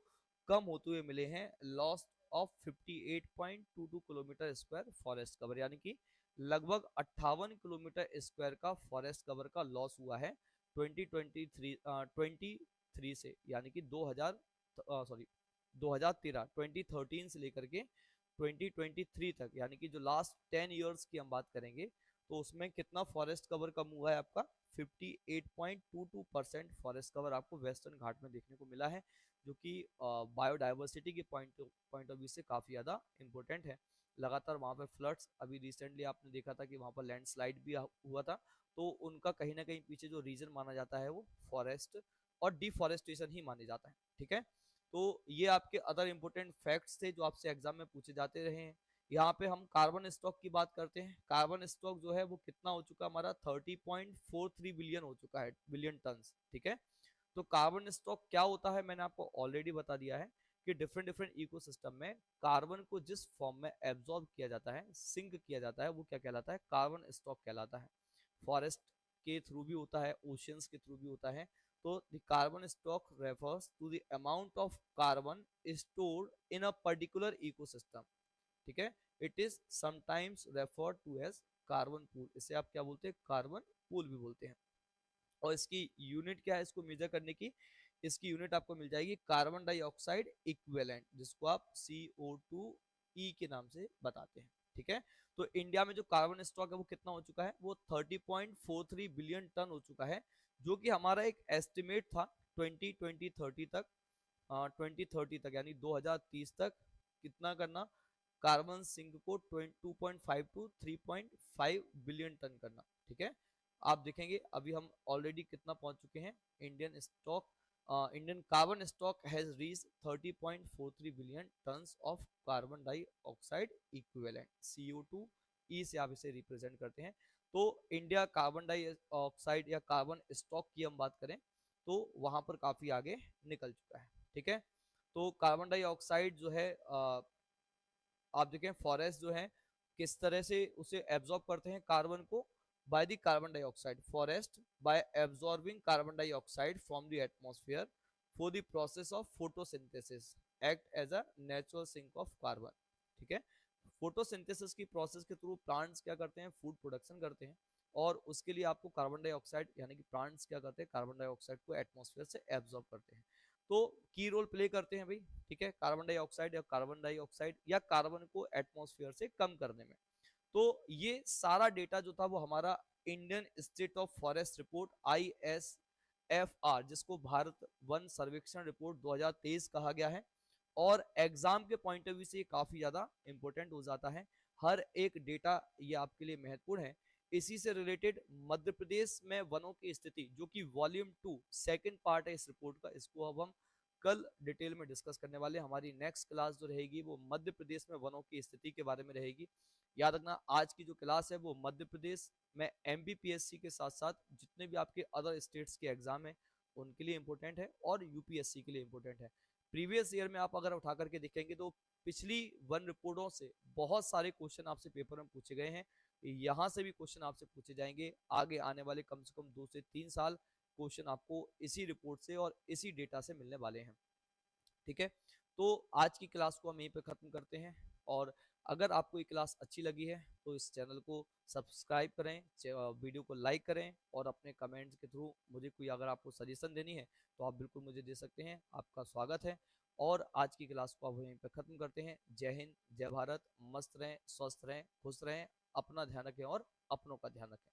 कम होते हुए मिले हैं। Loss of 58.22 kilometre square forest cover, यानी कि लगभग 58 किलोमीटर स्क्वायर का फॉरेस्ट कवर का लॉस हुआ है 2023 से, यानी कि 2013 से लेकर के 2023 तक, यानी कि जो लास्ट 10 इयर्स की हम बात करेंगे, तो उसमें कितना फॉरेस्ट कवर कम हुआ है आपका, 58.22% फॉरेस्ट कवर आपको वेस्टर्न घाट में देखने को मिला है, जो कि बायोडाइवर्सिटी के पॉइंट ऑफ व्यू से काफी ज्यादा इंपॉर्टेंट है। लगातार वहां पर फ्लड्स, अभी रिसेंटली आपने देखा था कि वहां पर लैंडस्लाइड भी हुआ था, तो उनका कहीं ना कहीं पीछे जो रीजन माना जाता है वो फॉरेस्ट और डिफॉरेस्टेशन ही माने जाता है। ठीक है। तो ये आपके अदर इंपोर्टेंट फैक्ट्स थे जो आपसे एग्जाम में पूछे जाते रहे हैं। यहाँ पे हम कार्बन स्टॉक की बात करते हैं। कार्बन स्टॉक जो है वो कितना हो चुका है हमारा, 30.43 बिलियन हो चुका है, बिलियन टन। ठीक है। तो कार्बन स्टॉक क्या होता है, मैंने आपको ऑलरेडी बता दिया है कि डिफरेंट डिफरेंट इकोसिस्टम में कार्बन को जिस फॉर्म में एब्जॉर्ब किया जाता है, सिंक किया जाता है, वो क्या कहलाता है, कार्बन स्टॉक कहलाता है। फॉरेस्ट के थ्रू भी होता है, ओशियंस के थ्रू भी होता है। तो the carbon stock refers to the amount of carbon stored in a particular ecosystem. ठीक है। It is sometimes referred to as carbon pool, इसे आप क्या बोलते हैं, कार्बन पूल भी बोलते हैं। और इसकी यूनिट क्या है, इसको मेजर करने की, इसकी यूनिट आपको मिल जाएगी कार्बन डाइऑक्साइड इक्विवेलेंट, जिसको आप CO2e के नाम से बताते हैं। ठीक है। तो इंडिया में जो कार्बन स्टॉक है वो कितना हो चुका है, वो 30.43 बिलियन टन हो चुका है, जो कि हमारा एक एस्टिमेट था 2030 तक, 2030 तक यानी 2030 तक कितना करना, कार्बन सिंक को 2.5 टू 3.5 बिलियन टन करना। ठीक है। आप देखेंगे अभी हम ऑलरेडी कितना पहुंच चुके हैं, Indian stock, Indian carbon stock has reach 30.43 billion tons of carbon dioxide equivalent, CO2e से आप इसे रिप्रेजेंट करते हैं। तो इंडिया कार्बन डाइऑक्साइड या कार्बन स्टॉक की हम बात करें तो वहां पर काफी आगे निकल चुका है। ठीक है। तो कार्बन डाइऑक्साइड जो है आप देखें फॉरेस्ट जो है किस तरह से उसे एब्जॉर्ब करते हैं कार्बन को, by the carbon dioxide, forest by absorbing carbon dioxide from the atmosphere for the process of photosynthesis act as a natural sink of carbon. ठीक है। फोटोसिंथेसिस की प्रोसेस के थ्रू प्लांट्स क्या करते हैं, फूड प्रोडक्शन करते हैं, और उसके लिए आपको कार्बन डाइऑक्साइड, यानी कि प्लांट्स क्या करते हैं, कार्बन डाइऑक्साइड को एटमॉस्फेयर से एब्जॉर्ब करते हैं, तो की रोल प्ले करते हैं भाई। ठीक है। कार्बन डाइऑक्साइड या कार्बन को एटमॉस्फेयर से कम करने में। तो ये सारा डेटा जो था वो हमारा Indian state of forest report ISFR, जिसको भारत वन सर्वेक्षण रिपोर्ट 2023 कहा गया है, और एग्जाम के पॉइंट ऑफ व्यू से काफी ज्यादा इंपॉर्टेंट हो जाता है। हर एक डेटा ये आपके लिए महत्वपूर्ण है। इसी से रिलेटेड मध्य प्रदेश में वनों की स्थिति, जो कि वॉल्यूम 2 सेकंड पार्ट है इस रिपोर्ट का, इसको अब हम कल डिटेल में डिस्कस करने वाले। हमारी नेक्स्ट क्लास जो रहेगी वो मध्य प्रदेश में वनों की स्थिति के बारे में रहेगी। याद रखना आज की जो क्लास है वो मध्य प्रदेश में MBPSC के साथ साथ जितने भी आपके अदर स्टेट्स के एग्जाम है उनके लिए इंपॉर्टेंट है, और UPSC के लिए इंपॉर्टेंट है। प्रीवियस ईयर में आप अगर उठा करके देखेंगे तो पिछली वन रिपोर्टों से बहुत सारे क्वेश्चन आपसे पेपर में पूछे गए हैं, यहाँ से भी क्वेश्चन आपसे पूछे जाएंगे। आगे आने वाले कम से कम 2 से 3 साल क्वेश्चन आपको इसी रिपोर्ट से और इसी डेटा से मिलने वाले हैं। ठीक है, तो आज की क्लास को हम यहीं पे खत्म करते हैं। और अगर आपको ये क्लास अच्छी लगी है तो इस चैनल को सब्सक्राइब करें, वीडियो को लाइक करें, और अपने कमेंट्स के थ्रू मुझे कोई अगर आपको सजेशन देनी है तो आप बिल्कुल मुझे दे सकते हैं, आपका स्वागत है। और आज की क्लास को अब यहीं पे खत्म करते हैं। जय हिंद, जय भारत, मस्त रहें, स्वस्थ रहें, खुश रहें, अपना ध्यान रखें और अपनों का ध्यान रखें।